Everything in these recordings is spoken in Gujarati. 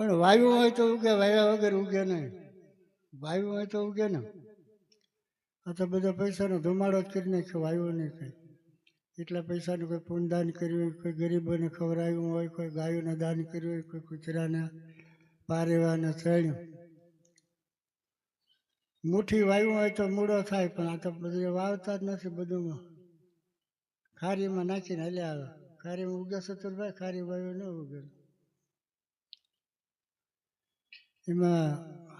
પણ વાયુ હોય તો ઉગે, વાયા વગર ઉગે નહીં. વાયુ હોય તો ઉગે ને. આ તો બધા પૈસાનો ધુમાડો જ કરી નાખ્યો, વાયુ નહીં કંઈ. એટલા પૈસાનું કોઈ પુણ્યદાન કર્યું હોય, કોઈ ગરીબોને ખવડાવ્યું હોય, કોઈ ગાયોને દાન કર્યું હોય, કોઈ કૂતરાને પારેવાને ચડ્યું. મુઠ્ઠી વાયુ હોય તો મૂળો થાય, પણ આ તો બધું વાવતા જ નથી. બધું ખારીમાં નાખીને હાલ્યા આવે. ખારીમાં ઉગે સતુરભાઈ, ખારી વાયુ ન ઉગે. એમાં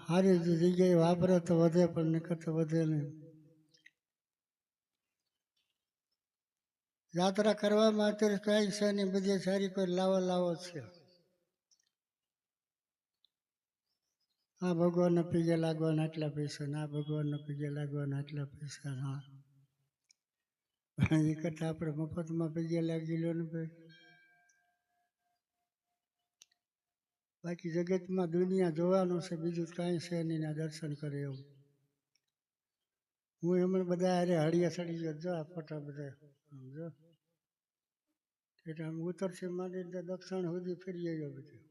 સારી જગ્યાએ વાપરે તો વધે, પણ નકર તો વધે નહીં. યાત્રા કરવામાં અત્યારે કાંઈ છે નહીં, બધી સારી કોઈ લાવો છે. આ ભગવાનને પીગે લાગવાના આટલા પૈસા, આ ભગવાનને પીગે લાગવાના આટલા પૈસા. હા, એ કરતા આપણે મફતમાં પીગે લાગી લો ને ભાઈ. બાકી જગતમાં દુનિયા જોવાનું છે, બીજું કાંઈ છે નહીં. ના દર્શન કરે એવું. હું એમણે બધા અરે હળિયા ચડી ગયો, જો આ ફોટા બધા સમજો. એટલે આમ ઉત્તરથી માંડીને દક્ષિણ સુધી ફરી ગયો બધું.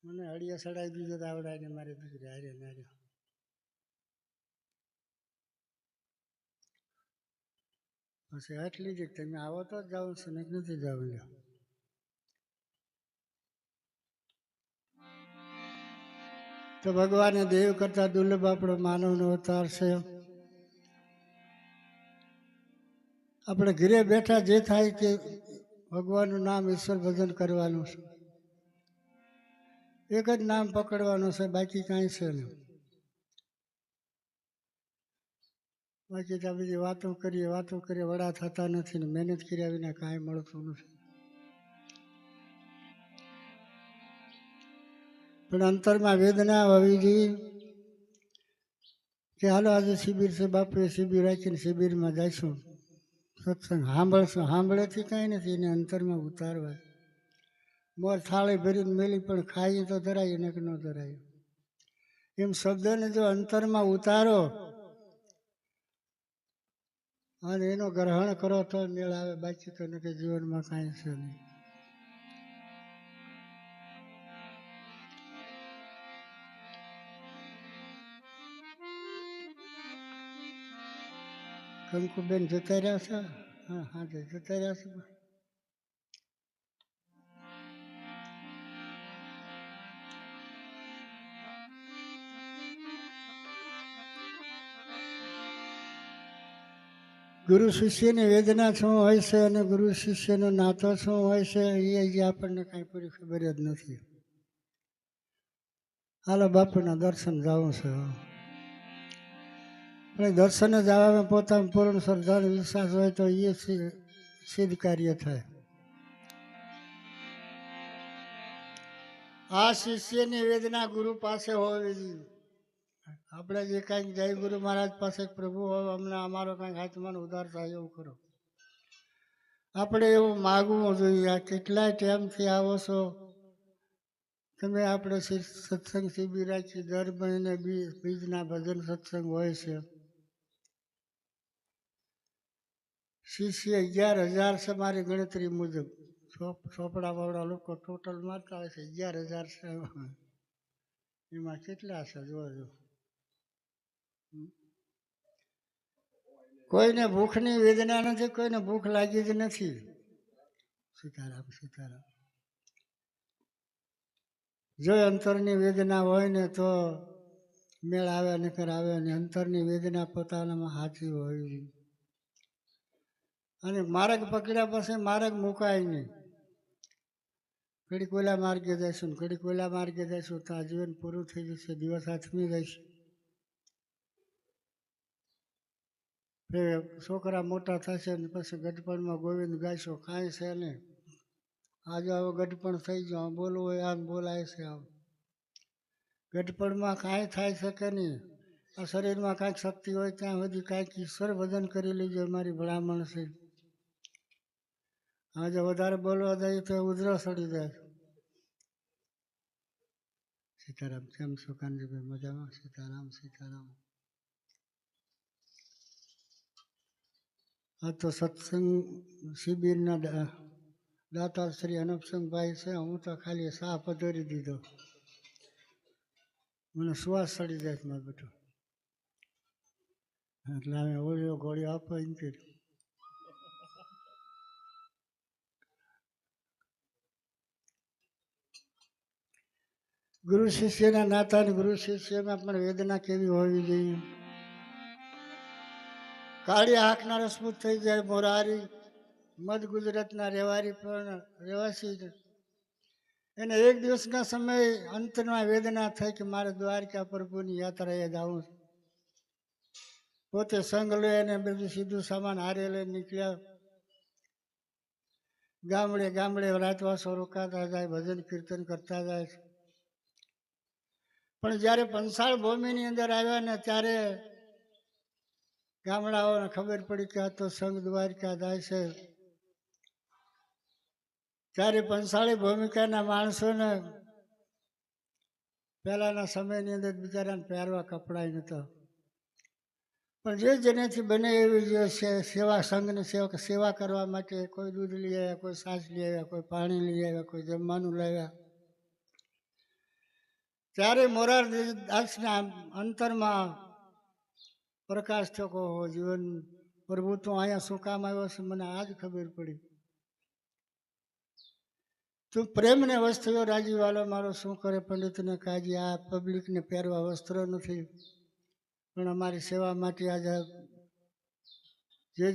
મને હળિયા ચડાવી દીધો તો આવડાય ને મારી દીકરી હારે નારે. પછી આટલી જ તમે આવો તો જ જાઉં છું, ને નથી જવું. તો ભગવાને દેવ કરતા દુર્લભ આપણો માનવનો અવતાર છે. આપણે ઘરે બેઠા જે થાય કે ભગવાનનું નામ, ઈશ્વર ભજન કરવાનું છે. એક જ નામ પકડવાનું છે, બાકી કાંઈ છે નહીં. બાકી તો બધી વાતો કરીએ વડા થતા નથી, ને મહેનત કર્યા વિના કાંઈ મળતું નથી. પણ અંતરમાં વેદના હોવી જોઈએ કે હાલો આજે શિબિર છે, બાપુએ શિબિર રાખીને શિબિરમાં જઈશું, સત્સંગ સાંભળશું. સાંભળેથી કાંઈ નથી, એને અંતરમાં ઉતારવા. મોર થાળી ભરીને મેલી, પણ ખાઈ તો ધરાય ને કે ન ધરાય. એમ શબ્દને જો અંતરમાં ઉતારો અને એનો ગ્રહણ કરો તો મેળ આવે, બાકી તો નથી. જીવનમાં કાંઈ છે નહીં. કંકુબેન જતા રહ્યા છે. હા હા, જતા રહ્યા છે. ગુરુ શિષ્યની વેદના શું હોય છે અને ગુરુ શિષ્યનો નાતો શું હોય છે, એ આપણને કાંઈ પૂરી ખબર જ નથી. હાલો બાપુના દર્શન જવું છે. પણ દર્શને જવામાં પોતાનું પૂર્ણ શ્રદ્ધા વિશ્વાસ હોય તો એ સિદ્ધ કાર્ય થાય. આ શિષ્યની વેદના ગુરુ પાસે હોવી જોઈએ. આપણે જે કાંઈક જય ગુરુ મહારાજ પાસે પ્રભુ હોય, અમને અમારો કાંઈક હાથમાં ઉધાર થાય એવું કરો. આપણે એવું માગવું જોઈએ. આ કેટલાય ટાઈમથી આવો છો તમે. આપણે સત્સંગ શિબિર રાખી, દર મહિને બીજના ભજન સત્સંગ હોય છે. શિષ્ય 11,000 છે મારી ગણતરી મુજબ. ચોપડાવાળા લોકો ટોટલ મારતા હોય છે 11,000 છે. એમાં કેટલા છે જોજો. કોઈને ભૂખની વેદના નથી, કોઈને ભૂખ લાગી જ નથી. સીતારામ સીતારામ. જો અંતરની વેદના હોય ને તો મેળ આવે, નકર આવે ને. અંતરની વેદના પોતાનામાં સાચી હોય. અને માર્ગ પકડ્યા પછી માર્ગ મુકાય નહીં. ઘડી કોઈલા માર્ગે જઈશું, ઘડી કોઈલા માર્ગે જઈશું તો આ જીવન પૂરું થઈ જશે, દિવસ હાથમી જઈશું. છોકરા મોટા થશે ને પછી ગઢપણમાં ગોવિંદ ગાઈશો, કાંઈ છે નહીં. આજે હવે ગઢપણ થઈ ગયો, બોલવું હોય આમ બોલાય છે. આમ ગઢપણમાં કાંઈ થાય શકે નહીં. આ શરીરમાં કાંઈક શક્તિ હોય ત્યાં સુધી કાંઈક ઈશ્વર ભજન કરી લેજો. મારી ભલામણ છે. આજે વધારે બોલવા જાય તો ઉધરો સડી જાય. સીતારામ. કેમ છો કાનજીભાઈ? મજામાં? સીતારામ સીતારામ. આ તો સત્સંગ શિબિરના દાતાર શ્રી અનપસંગભાઈ છે. હું તો ખાલી સાહ પધરી દીધો, મને શ્વાસ ચડી જાય મારો બેટો, એટલે અમે ઓળીઓ ગોળીઓ આપો એમ કર્યું. ગુરુ શિષ્યના નાતાની ગુરુ શિષ્યમાં પણ વેદના કેવી હોવી જોઈએ. કાળી આંખના રસપૂત થઈ જાય મોરારી, મધ ગુજરાતના રહેવાસી એને એક દિવસના સમયે અંતરમાં વેદના થઈ કે મારે દ્વારકા પ્રભુની યાત્રાએ જવું. પોતે સંગ લે અને બધું સીધું સામાન હારે લઈને નીકળ્યા. ગામડે ગામડે રાતવાસો રોકાતા જાય, ભજન કીર્તન કરતા જાય. પણ જ્યારે પંસાળ ભૂમિની અંદર આવ્યા ને ત્યારે ગામડાઓને ખબર પડી કે આ તો સંઘ દ્વારકા જાય છે. ત્યારે પંસાળી ભૂમિકાના માણસોને પહેલાના સમયની અંદર બિચારાને પહેરવા કપડાય નહોતા. પણ જે જેનેથી બને એવી જે સેવા સંઘની સેવા કરવા માટે કોઈ દૂધ લઈ આવ્યા, કોઈ છાશ લઈ આવ્યા, કોઈ પાણી લઈ આવ્યા, કોઈ જમવાનું લાવ્યા. ત્યારે મોરારી દાસના અંતરમાં પ્રકાશ થયો, જીવન પ્રભુ તો અહીંયા શું કામ આવ્યો છે મને આજ ખબર પડી. તું પ્રેમને વસ્ત્રો રાજીવાલો મારો શું કરે પંડિતને કાજી, આ પબ્લિકને પહેરવા વસ્ત્ર નથી પણ અમારી સેવા માટે આજે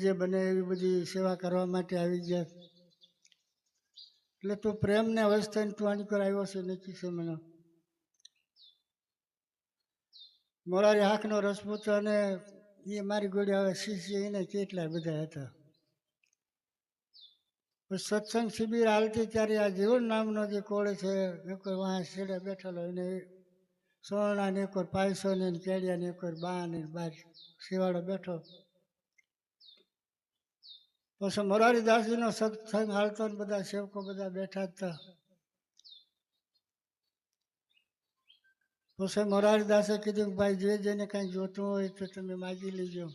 જે બને એવી બધી સેવા કરવા માટે આવી ગયા. એટલે તું પ્રેમને વસ્ત્રને તું આની પર આવ્યો છે નક્કી છે મને. મોરારી હાંકનો રસપૂત અને એ મારી ગોળી આવે શિષ્ય એને કેટલા બધા હતા. સત્સંગ શિબિર હાલતી ત્યારે આ જીવન નામનો જે કોળ છે એ કોઈ વાહ છેડે બેઠેલો, એને સોના ને એક પાયસો ને કેડિયા ને એક બા ને બાર શિવાળો બેઠો. પછી મોરારી દાસજીનો સત્સંગ હાલતો ને બધા સેવકો બધા બેઠા હતા. પછી મોરારી દાસે કીધું કે ભાઈ જેને કાંઈ જોતું હોય તો તમે માગી લેજો.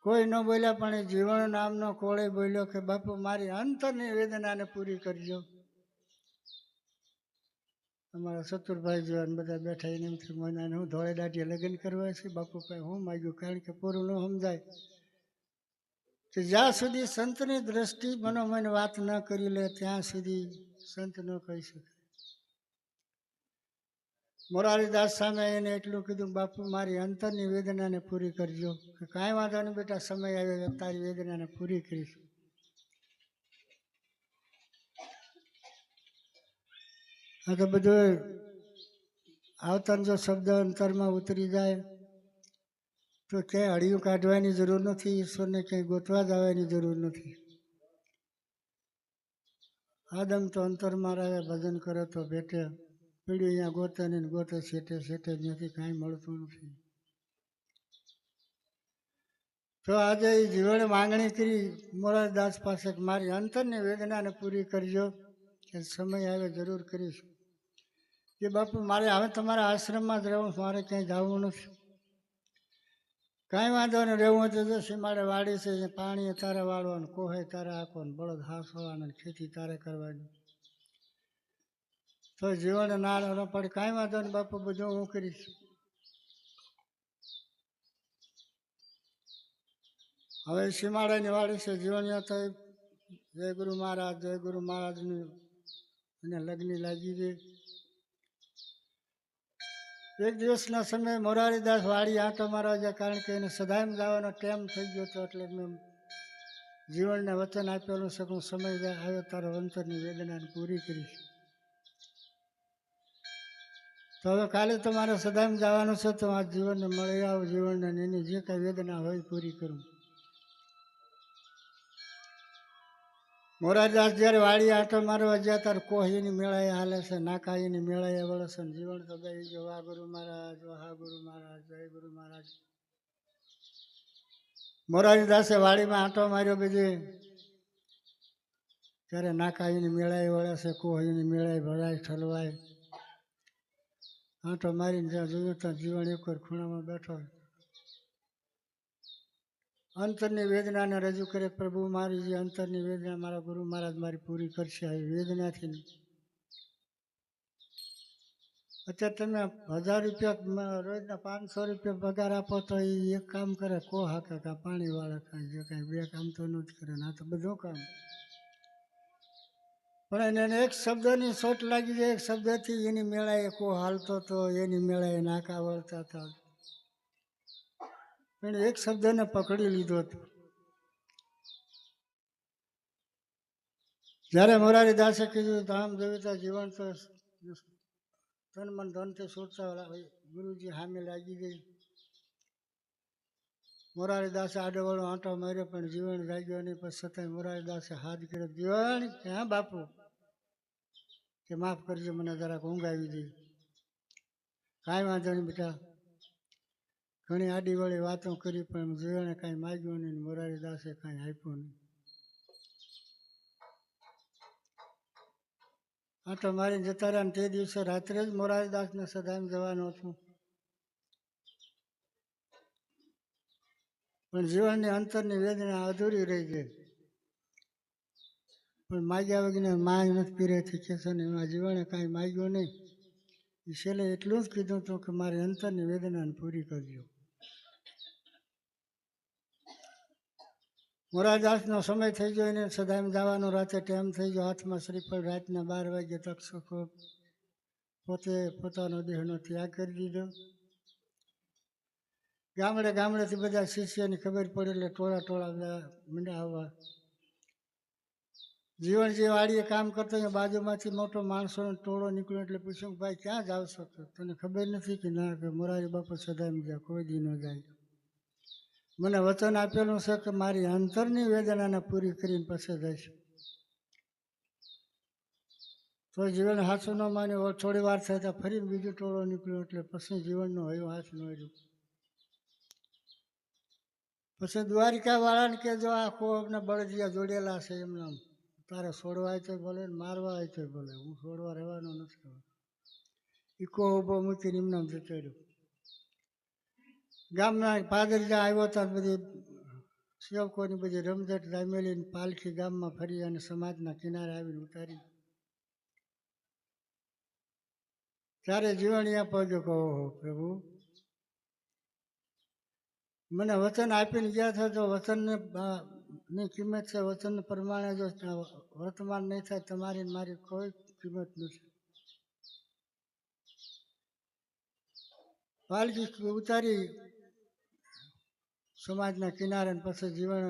કોઈ ન બોલ્યા પણ એ જીવન નામનો કોળે બોલ્યો કે બાપુ મારી અંતરની વેદનાને પૂરી કરજો. અમારા ચતુરભાઈ જોવા બધા બેઠા એને મને હું ધોળે દાઢીએ લગ્ન કરવા છે બાપુ ભાઈ હું માગ્યું, કારણ કે પૂરું ન સમજાય કે જ્યાં સુધી સંતની દ્રષ્ટિ મનોમન વાત ન કરી લે ત્યાં સુધી સંત ન કહી શકે. મોરારીદાસ સામે એને એટલું કીધું બાપુ મારી અંતરની વેદનાને પૂરી કરજો. કે કાંઈ વાંધો નહીં બેટા, સમય આવ્યો તારી વેદનાને પૂરી કરીશ. આ તો બધું આવતા જો શબ્દ અંતરમાં ઉતરી જાય તો ક્યાંય હળિયું કાઢવાની જરૂર નથી, ઈશ્વરને ક્યાંય ગોતવા જવાની જરૂર નથી. આદમ તો અંતરમાં રહે, ભજન કરે તો ભેટે. પીડ્યું અહીંયા ગોતે ને ગોતે સેટે સેટે નથી, કાંઈ મળતું નથી. તો આજે એ જીવને માંગણી કરી મોરારીદાસ પાસે કે મારી અંતરની વેદનાને પૂરી કરજો, કે સમય આવે જરૂર કરીશ. કે બાપુ મારે હવે તમારા આશ્રમમાં જ રહેવું, મારે ક્યાંય જવું નથી. કાંઈ વાંધો નહીં, રહેવું હોય તો સીમાડે વાડી છે, પાણી તારે વાળવાનું, કોહે તારે આખવાનું, બળદ હાંસવાના, ખેતી તારે કરવાની. તો જીવન ના ન પડે, કાંઈ વાંધો નહીં બાપુ બધું હું કરીશ. હવે સીમાડાની વાડી છે, જીવણીયા થઈ જય ગુરુ મહારાજની એને લગ્ન લાગી ગઈ. એક દિવસના સમયે મોરારીદાસ વાડી આંટો મારવા ગયા, કારણ કે એને સદાયમ જવાનો ટાઈમ થઈ ગયો હતો. એટલે મેં જીવનને વચન આપેલું છે કે હું સમય આવ્યો તારો અંતરની વેદનાને પૂરી કરીશ. તો હવે કાલે તમારે સદાયમ જવાનું છે, તો આ જીવનને મળી આવું, જીવનને એની જે કાંઈ વેદના હોય પૂરી કરું. મોરારીદાસ જ્યારે વાડી આંટો મારવા ગયા ત્યારે કોહીની મેળાએ હાલે છે, નાકાઈની મેળાએ વળે છે. જીવન તો ગઈ ગયો, વાહ ગુરુ મહારાજ, વાહ ગુરુ મહારાજ, જય ગુરુ મહારાજ. મોરારીદાસે વાડીમાં આંટો માર્યો બધી, ત્યારે નાકાઈની મેળાએ વળે છે, કોહીની મેળાએ ભરાય ઠલવાય. આંટો મારીને જ્યાં જોયું ત્યાં જીવન એક ખૂણામાં બેઠો. અંતરની વેદનાને રજૂ કરે. પ્રભુ મારી જે અંતરની વેદના મારા ગુરુ મહારાજ મારી પૂરી કરશે. આવી વેદનાથી અત્યારે તમે 1000 રૂપિયા રોજના 500 રૂપિયા પગાર આપો તો એ એક કામ કરે, કો હાકે કાં પાણી વાળા કાંઈ જે કાંઈ બે કામ તો નથી કરે. આ તો બધું કામ. પણ એને એક શબ્દની સોટ લાગી જાય. એક શબ્દથી એની મેળાએ કો હાલતો તો, એની મેળાએ નાકા વળતા હતા. પણ એક શબ્દને પકડી લીધો હતો. જ્યારે મોરારી દાસે કીધું ધામ દેવતા જીવન તો તન મન ધનથી છૂટતા ગુરુજી સામે લાગી ગઈ. મોરારી દાસે આડોવાળો આંટો માર્યો પણ જીવન લાગ્યો નહીં. પછી છતાંય મોરારી દાસે હાથ કર્યો, જીવન કે હા બાપુ, કે માફ કરજો, મને જરાક ઊંઘ આવી ગઈ. કાંઈ વાંધો નહીં બેટા. ઘણી આડીવાળી વાતો કરી પણ જીવને કાંઈ માગ્યું નહીં, મોરારી દાસે કાંઈ આપ્યું નહીં. આંટો મારીને જતા રહ્યા. તે દિવસે રાત્રે જ મોરારી દાસને સદામ જવાનું હતું. પણ જીવનની અંતરની વેદના અધૂરી રહી ગઈ. પણ માગ્યા વગર માય નથી પીરેથી કે છે ને એમાં જીવને કાંઈ માગ્યું નહીં. એ છેલ્લે એટલું જ કીધું હતું કે મારી અંતરની વેદનાને પૂરી કરજો. મોરારદાસનો સમય થઈ ગયો, એને સદામ જવાનો રાતે ટાઈમ થઈ ગયો. હાથમાં શ્રીફળ. રાતના 12 વાગ્યે તક્ષકો પોતે પોતાનો દેહનો ત્યાગ કરી દીધો. ગામડેથી બધા શિષ્યની ખબર પડી એટલે ટોળા બધા મંડ્યા આવવા. જીવન જે વાડીએ કામ કરતો હોય બાજુમાંથી મોટો માણસોનો ટોળો નીકળ્યો એટલે પૂછ્યું, ભાઈ ક્યાં જાવ છો? તો તને ખબર નથી? કે ના, કે મોરારી બાપુ સદામ ગયા, કોઈ દી ન જાય. મને વચન આપેલું છે કે મારી અંતરની વેદનાને પૂરી કરીને પછી જઈશ. તો જીવન હાથું ન માન્યું. થોડી વાર થતા ફરી બીજો ટોળો નીકળ્યો એટલે પછી જીવનનો હયો હાથ ન રહ્યો. પછી દ્વારિકા વાળાને કે જો આ કોને બળદિયા જોડેલા છે એમના, તારે છોડવા હોય તો ભલે, મારવા હોય તો ભલે, હું છોડવા રહેવાનો નથી. ઈકો ઊભો મૂકીને એમને જતો રહ્યો. ગામના પાદરી જ્યાં આવ્યો હતા, બધી સેવકોની બધી રમઝટ જામેલી પાલખી ગામમાં ફરી અને સમાજના કિનારે આવીને ઉતારી. ત્યારે જીવન અહીંયા પહોંચ્યો કહો, પ્રભુ મને વચન આપીને ગયા છો, તો વચનને ની કિંમત છે. વચન પ્રમાણે જો વર્તમાન નહીં થાય, તમારી મારી કોઈ કિંમત નથી. પાલખી ઉતારી સમાજના કિનારે. પછી જીવન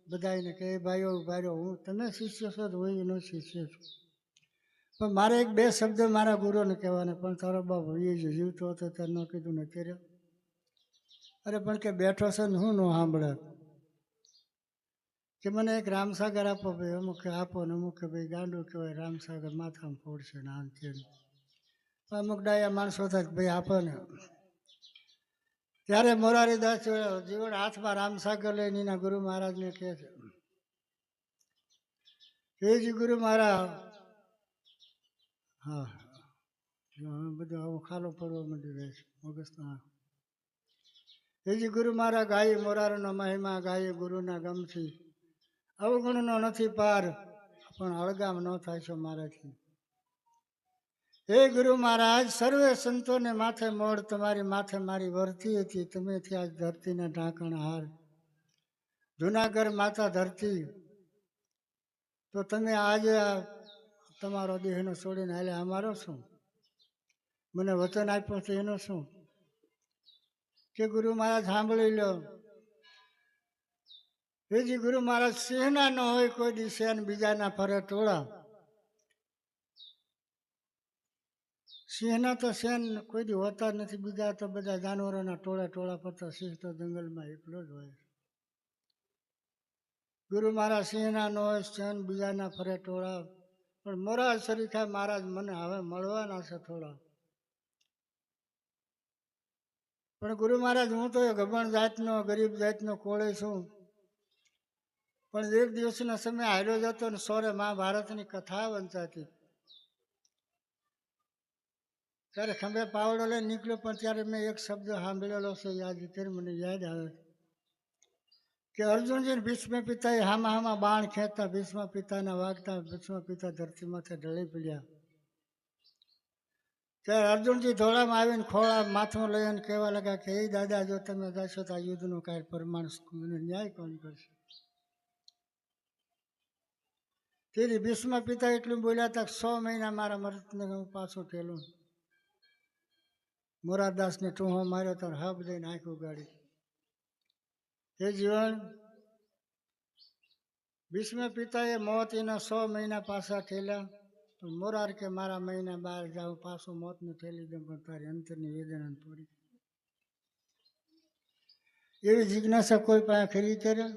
બધાને કહે, ભાઈઓ ઉભા રહ્યો, હું તમે શિષ્ય છો તો હું એનો શિષ્ય છું. પણ મારે એક બે શબ્દ મારા ગુરુને કહેવાના. પણ તારો બાપ એ જ જીવતો હતો ત્યારે ન કીધું ને અત્યારે. અરે પણ કે બેઠો છે ને હું ન સાંભળે. કે મને એક રામસાગર આપો ભાઈ. અમુક આપો ને અમુક ભાઈ ગાંડું કહેવાય, રામસાગર માથામાં ફોડશે ને આમ તેમ. અમુક ડાયા માણસો થાય ભાઈ આપો ને. ત્યારે મોરારી દાસ જીવન હાથમાં રામસાગર લઈને એના ગુરુ મહારાજને કહે છે, હેજી ગુરુ મહારાજ. હા, બધું આવું ખાલો પડવા માંડી રહે છે મગજમાં. હેજી ગુરુ મહારાજ, ગાય મોરારનો મહિમા, ગાય ગુરુના ગમથી. અવગુણનો નથી પાર, પણ અળગામ ન થાય છો મારાથી. હે ગુરુ મહારાજ, સર્વે સંતોને માથે મોડ, તમારી માથે મારી વર્તી હતી. તમે થયા ધરતીના ઢાંકણ હાર. જુનાગઢ માતા ધરતી, તો તમે આજે તમારો દેહનો છોડીને હાલે, અમારો શું? મને વચન આપ્યું છે એનો શું? કે ગુરુ મહારાજ સાંભળી લો. હેજી ગુરુ મહારાજ, સિંહના ન હોય કોઈ દી શેન, બીજાના ફરે ટોળા. સિંહના તો શેન કોઈ દી હોતા નથી, બીજા તો બધા જાનવરોના ટોળા ફરતા. સિંહ તો જંગલમાં એકલો જ હોય. ગુરુ મહારાજ સિંહના ન હોય શેન, બીજાના ફરે ટોળા. પણ મોરાજ સરીખા મહારાજ મને હવે મળવાના છે થોડા. પણ ગુરુ મહારાજ, હું તો ગભણ જાતનો ગરીબ જાતનો કોળે છું. પણ એક દિવસના સમય હાલ્યો જતો ને સોરે મહાભારતની કથા વંચાતી. ત્યારે ખંભે પાવડો લઈને નીકળ્યો. પણ ત્યારે મેં એક શબ્દ સાંભળેલો છે, યાદ અત્યારે મને યાદ આવે. કે અર્જુનજી ભીષ્મ પિતાએ હામાં હામાં બાણ ખેંચતા ભીષ્મ પિતાને વાગતા ભીષ્મ પિતા ધરતી માથે ઢળી પડ્યા. ત્યારે અર્જુનજી ધોળામાં આવીને ખોળા માથું લઈને કહેવા લાગ્યા કે એ દાદા, જો તમે જશો તો આ યુદ્ધનું કાંઈ પ્રમાણ ન્યાય કોણ કરશે? તેથી ભીષ્મ પિતા એટલું બોલ્યા હતા, 100 મહિના મારા મરદને હું પાછું ઠેલું. મોરારદાસને ટૂહો માર્યો તો હબ દઈને આંખ ઉગાડી. હે જીવન, ભીષ્મ પિતાએ મોત એના 100 મહિના પાછા ઠેલ્યા. પણ મોરાર કે મારા મહિના બહાર જાઉં પાછું મોતને ઠેલી દઉં, પણ તારી અંતરની વેદના પૂરી. એવી જિજ્ઞાસા કોઈ પાસે ખરી કરે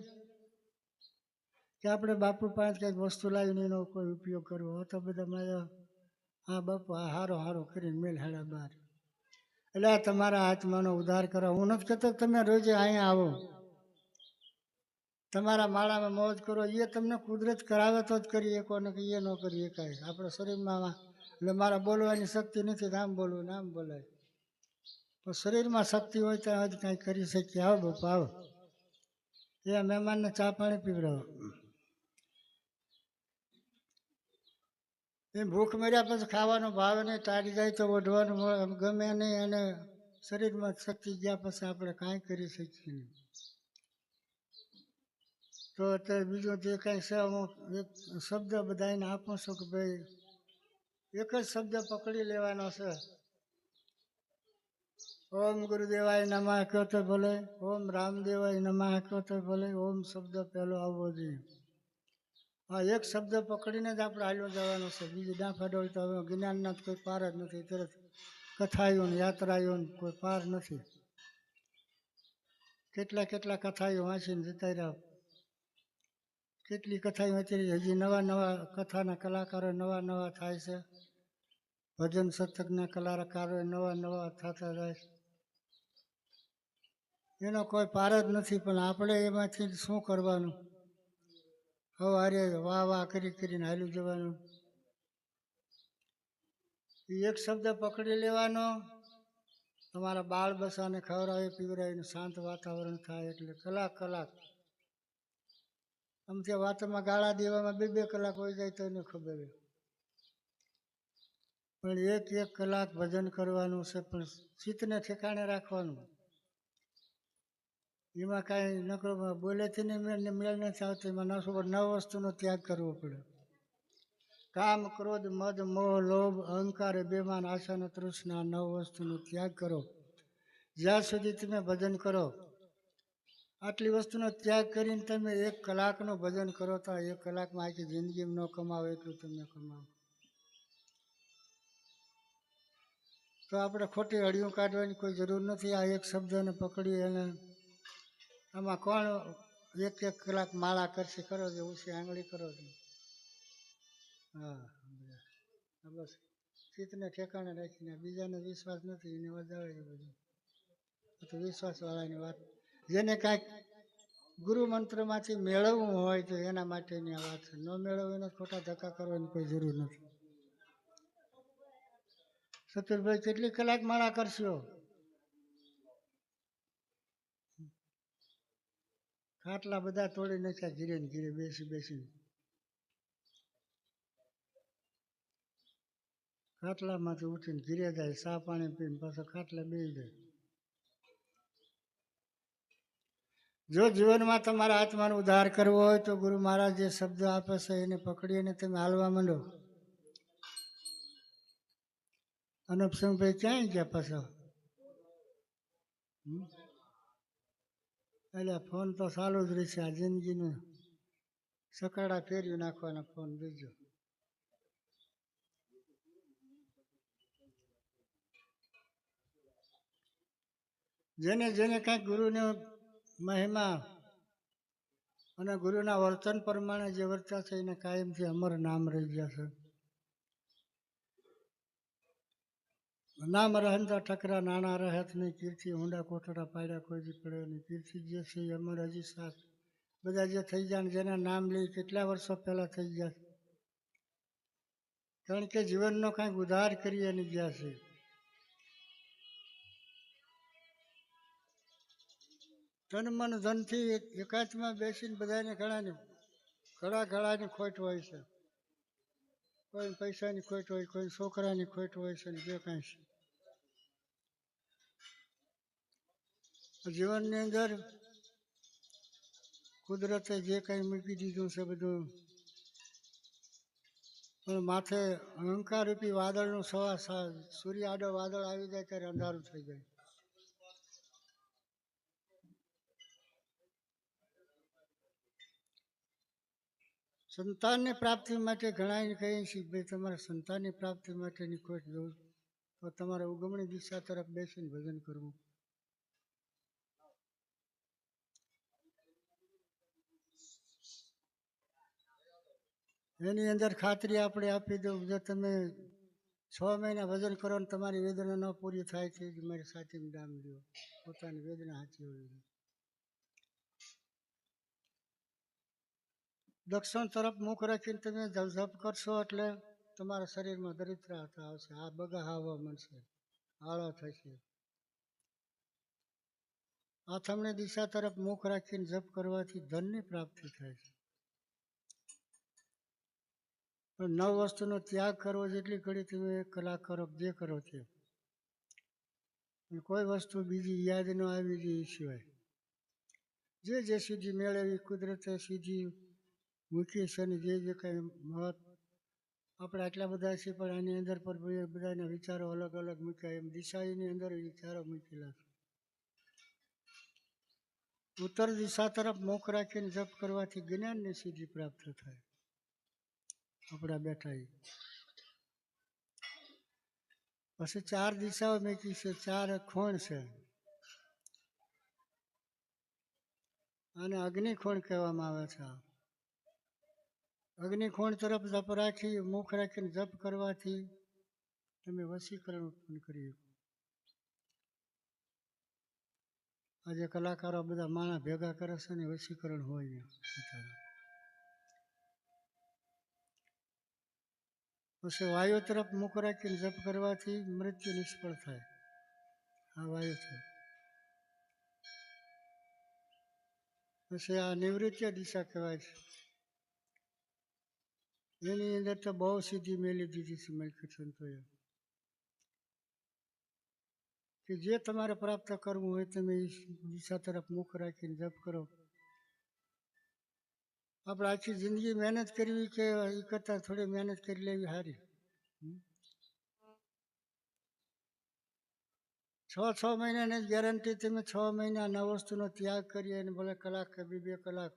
કે આપણે બાપુ પાસે કંઈક વસ્તુ લાવીને એનો કોઈ ઉપયોગ કરવો? તો બધા મારા હા બાપુ આ હારો હારો કરીને મેલ હાડા બહાર. એટલે આ તમારા આત્માનો ઉદ્ધાર કરો. હું નથી કહેતો તમે રોજે અહીંયા આવો, તમારા માળામાં મોજ કરો. એ તમને કુદરત કરાવે તો જ કરી શકો, ને કે એ ન કરી શકાય. આપણા શરીરમાં એટલે મારા બોલવાની શક્તિ નથી, આમ બોલવું ને આમ બોલાય. પણ શરીરમાં શક્તિ હોય ત્યાં જ કાંઈ કરી શકીએ. આવો બાપા આવો, એ મહેમાનને ચા પાણી પીવડાવો. એ ભૂખ મર્યા પછી ખાવાનો ભાવ નહીં, તારી જાય તો ઓઢવાનું ગમે નહીં, અને શરીરમાં શક્તિ ગયા પછી આપણે કાંઈ કરી શકીએ નહીં. તો અત્યારે બીજું જે કાંઈ છે હું એક શબ્દ બધાને આપું છું કે ભાઈ એક જ શબ્દ પકડી લેવાનો છે. ઓમ ગુરુદેવાય નમઃ કહો તો ભલે, ઓમ રામદેવાય નમઃ કહો તો ભલે, ઓમ શબ્દ પહેલો આવવો જોઈએ. હા, એક શબ્દ પકડીને જ આપણે હાલ્યો જવાનો છે. બીજી ડાંફા ડોળ તો હવે જ્ઞાનના કોઈ પાર જ નથી. તરત કથાઓ ને યાત્રાઓ કોઈ પાર નથી. કેટલા કેટલા કથાઓ વાંચીને જતા રહ્યા. કેટલી કથાઓ વાંચી, હજી નવા નવા કથાના કલાકારો નવા નવા થાય છે. ભજન સત્સંગના કલાકારો નવા નવા થતા જાય છે. એનો કોઈ પાર જ નથી. પણ આપણે એમાંથી શું કરવાનું? સવારે વાહ વાહ કરી કરીને હાલ્યું જવાનું. એ એક શબ્દ પકડી લેવાનો. તમારા બાળ બસાને ખવડાવી પીવડાવીને શાંત વાતાવરણ થાય એટલે કલાક કલાક આમ ત્યાં વાતમાં ગાળા દેવામાં 2-2 કલાક હોઈ જાય તો એને ખબર હોય. પણ એક એક કલાક ભજન કરવાનું છે, પણ ચિત્તને ઠેકાણે રાખવાનું. એમાં કાંઈ નકરો બોલેથી ને મેળ નથી આવતો. એમાં 9 વસ્તુનો ત્યાગ કરવો પડે. કામ, ક્રોધ, મદ, મોહ, લોભ, અહંકાર, બેમાન, આશા અને તૃષ્ણા 9 વસ્તુનો ત્યાગ કરો. જ્યાં સુધી તમે ભજન કરો, આટલી વસ્તુનો ત્યાગ કરીને તમે 1 કલાકનું ભજન કરો તો 1 કલાકમાં આખી જિંદગીમાં ન કમાવો એટલું તમે કમાવો. તો આપણે ખોટી હળિયું કાઢવાની કોઈ જરૂર નથી. આ એક શબ્દને પકડી અને આમાં કોણ 1-1 કલાક માળા કરશે? કરો છો ઉછી આંગળી કરો છો. હા બસ ચિત્તને ઠેકાણે રાખીને. બીજાને વિશ્વાસ નથી એને વધારે એ બધું તો વિશ્વાસવાળાની વાત. જેને કાંઈક ગુરુ મંત્રમાંથી મેળવવું હોય તો એના માટેની આ વાત છે. ન મેળવવું એને ખોટા ધક્કા કરવાની કોઈ જરૂર નથી. સતુરભાઈ કેટલી કલાક માળા કરશો? ખાટલા બધા તોડી નાખ્યા ઘીરે ને ઘીરે બેસી બેસીને. ખાટલામાંથી ઉઠીને ઘીરે જાય, ચા પાણી પીને પાછો ખાટલા બેસી જાય. જો જીવનમાં તમારા આત્માનો ઉદ્ધાર કરવો હોય તો ગુરુ મહારાજ જે શબ્દ આપે છે એને પકડીને તમે હાલવા માંડો. અનપસંગભાઈ ક્યાંય ગયા પાછા? એટલે ફોન તો ચાલુ જ રહેશે. આ જિંદગીને સકાડા ફેરવી નાખવાના ફોન બીજો. જેને જેને કાંઈક ગુરુને મહિમા અને ગુરુના વર્તન પ્રમાણે જે વર્તા છે એને કાયમથી અમર નામ રહી ગયા છે. નામ રહંતા ઠકરા નાના રહત નહીં, કીર્તિ ઊંડા કોટડા પાડ્યા કોઈ દી પડે નહીં. કીર્તિ જે છે એ અમર હજી સાથ બધા જે થઈ ગયા ને જેના નામ લઈ કેટલા વર્ષો પહેલાં થઈ ગયા. કારણ કે જીવનનો કાંઈક ઉદ્ધાર કરી અને ગયા છે. તન મન ધનથી એકાંતમાં બેસીને બધાને ઘણાની ખોટ હોય છે. કોઈ પૈસાની ખોટ હોય, કોઈ છોકરાની ખોટ હોય છે, ને જે કાંઈ છે જીવનની અંદર કુદરતે જે કંઈ મૂકી દીધું છે બધું, પણ માથે અહંકાર રૂપી વાદળનું સૂર્ય આડો વાદળ આવી જાય ત્યારે અંધારું થઈ જાય. સંતાનની પ્રાપ્તિ માટે ઘણા કહીએ છીએ ભાઈ તમારે સંતાનની પ્રાપ્તિ માટેની ખોટ જોવું તો તમારે ઉગમણી દિશા તરફ બેસીને ભજન કરવું. એની અંદર ખાતરી આપણે આપી દઉં, જો તમે 6 મહિના ભજન કરો ને તમારી વેદના ન પૂરી થાય છે, મારી સાચીમાં દામ દો, પોતાની વેદના સાચી હોય. દક્ષિણ તરફ મુખ રાખીને તમે જપ કરશો એટલે તમારા શરીરમાં દરિદ્રતા આવશે, આ બગા આવવા મળશે, આળો થશે. આથમણી દિશા તરફ મુખ રાખીને જપ કરવાથી ધનની પ્રાપ્તિ થાય છે. પણ 9 વસ્તુનો ત્યાગ કરવો જેટલી ઘડી તમે 1 કલાક કરો જે કરો તે, કોઈ વસ્તુ બીજી યાદ ન આવી જોઈએ એ સિવાય જે સિદ્ધિ મેળવી કુદરતે સિદ્ધિ મૂકી છે ને જે કાંઈ મહત્વ આપણે આટલા બધા છીએ, પણ આની અંદર પર બધાના વિચારો અલગ અલગ મૂક્યા, એમ દિશાની અંદર વિચારો મૂકેલા છે. ઉત્તર દિશા તરફ મુખ રાખીને જપ કરવાથી જ્ઞાનની સિદ્ધિ પ્રાપ્ત થાય. આપણા બેઠા પછી 4 દિશાઓ મૂકી છે, 4 ખૂણ છે, અને અગ્નિખૂણ કહેવામાં આવે છે. અગ્નિખૂણ તરફ જપ રાખી મુખ રાખીને જપ કરવાથી તમે વશીકરણ ઉત્પન્ન કરી. આજે કલાકારો બધા માણસ ભેગા કરે છે ને વશીકરણ હોય. પછી વાયુ તરફ મુખ રાખીને જપ કરવાથી મૃત્યુ નિષ્ફળ થાય. આ વાયુ છે. પછી આ નિવૃત્તિ દિશા કહેવાય છે. એની અંદર તો બહુ સિદ્ધિ મેળવી દીધી છે મલકીત સંતોએ, કે જે તમારે પ્રાપ્ત કરવું હોય તમે એ દિશા તરફ મુખ રાખીને જપ કરો. આપણે આખી જિંદગી મહેનત કરવી કે એ કરતાં થોડી મહેનત કરી લેવી સારી. 6 મહિનાની ગેરંટી, તમે 6 મહિના 9 વસ્તુનો ત્યાગ કરીએ અને ભલે કલાક કે 2 કલાક,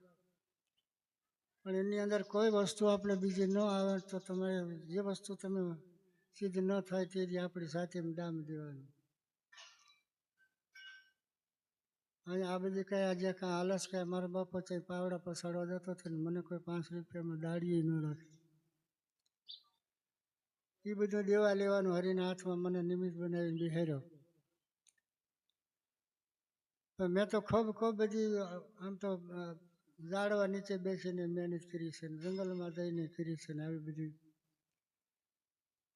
પણ એની અંદર કોઈ વસ્તુ આપણે બીજી ન આવે તો તમારે જે વસ્તુ તમે સિદ્ધ ન થાય તે જ આપણી સાથે દામ દેવાનું. અને આ બધી કાંઈ આજે કાંઈ આલસ કાંઈ મારા બાપો છે પાવડા પસાડવા જતો હતો ને મને કોઈ 5 રૂપિયામાં દાડીએ ન રાખે. એ બધું દેવા લેવાનું હરીના હાથમાં મને નિમિત્ત બનાવીને બિહાર્યો. મેં તો ખૂબ બધી આમ તો ઝાડવા નીચે બેસીને મહેનત કરી છે, જંગલમાં જઈને કરી છે ને આવી બધી,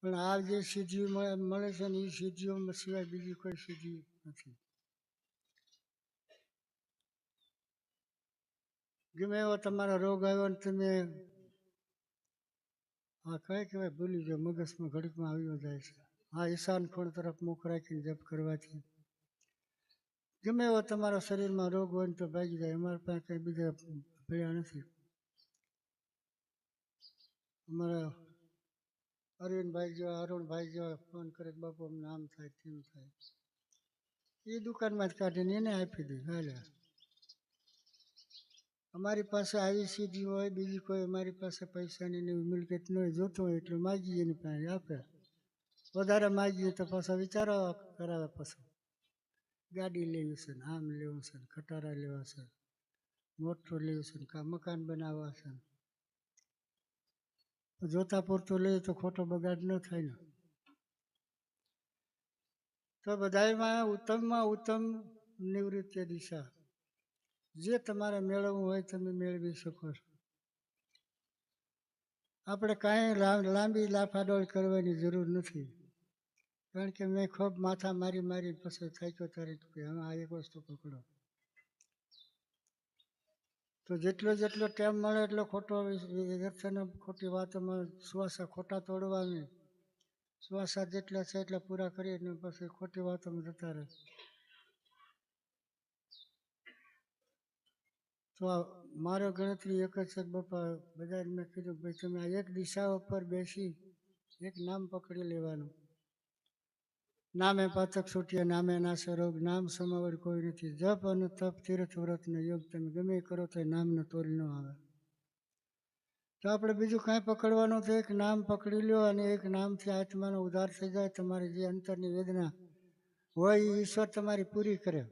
પણ આ જે સિદ્ધિ મળે છે ને એ સિદ્ધિઓ સિવાય બીજી કોઈ સિદ્ધિ નથી. ગમે એવો તમારો રોગ આવ્યો ને તમે આ કઈ કહેવાય ભૂલી જાઓ, મગજમાં ઘડીકમાં આવ્યો જાય છે. આ ઈશાન ખૂણ તરફ મુખ રાખીને જપ કરવાથી ગમે એવો તમારા શરીરમાં રોગ હોય ને તો ભાગી જાય. અમારા પાસે કંઈ બીજા ભેળા નથી. અમારા અરવિંદભાઈ જેવા અરુણભાઈ જેવા ફોન કરે બાપુ અમને આમ થાય તેમ થાય, એ દુકાનમાં જ કાઢીને એને આપી દે. હાલે અમારી પાસે આવી સિદ્ધિ હોય બીજી કોઈ અમારી પાસે પૈસાની ને મિલકત ન હોય, જોતો હોય એટલે માગીએ એની પાસે આપે. વધારે માગીએ તો પાછા વિચારો કરાવે, પછી ગાડી લેવી છે ને આમ લેવું છે ને ખટારા લેવા છે, મોટું લેવું છે ને કાં મકાન બનાવવા છે. જોતા પૂરતું લઈએ તો ખોટો બગાડ ન થાય ને. તો બધામાં ઉત્તમ નિવૃત્તિ દિશા જે તમારે મેળવવું હોય તમે મેળવી શકો છો. આપણે કાંઈ લાંબી લાફાડોળ કરવાની જરૂર નથી, કારણ કે મેં ખૂબ માથા મારી પછી થાક્યો ત્યારે હવે આ એક વસ્તુ પકડો. તો જેટલો જેટલો ટાઈમ મળે એટલો ખોટો વ્યર્થને ખોટી વાતોમાં શ્વાસા ખોટા તોડવાની, શ્વાસા જેટલા છે એટલા પૂરા કરીને પછી ખોટી વાતોમાં જતા રહે. તો મારો ગણતરી એક જ છે બાપા, બધાને મેં કીધું ભાઈ તમે આ એક દિશા ઉપર બેસી એક નામ પકડી લેવાનું. નામે પાતક છૂટ્યા નામે નાશે રોગ, નામ સમાવડ કોઈ નથી. જપ અને તપ તીર્થ વ્રતનો યોગ તમે ગમે એ કરો તો નામનો તોલ ન આવે. તો આપણે બીજું કાંઈ પકડવાનું તો એક નામ પકડી લો અને એક નામથી આત્માનો ઉદ્ધાર થઈ જાય. તમારી જે અંતરની વેદના હોય એ ઈશ્વર તમારી પૂરી કરે.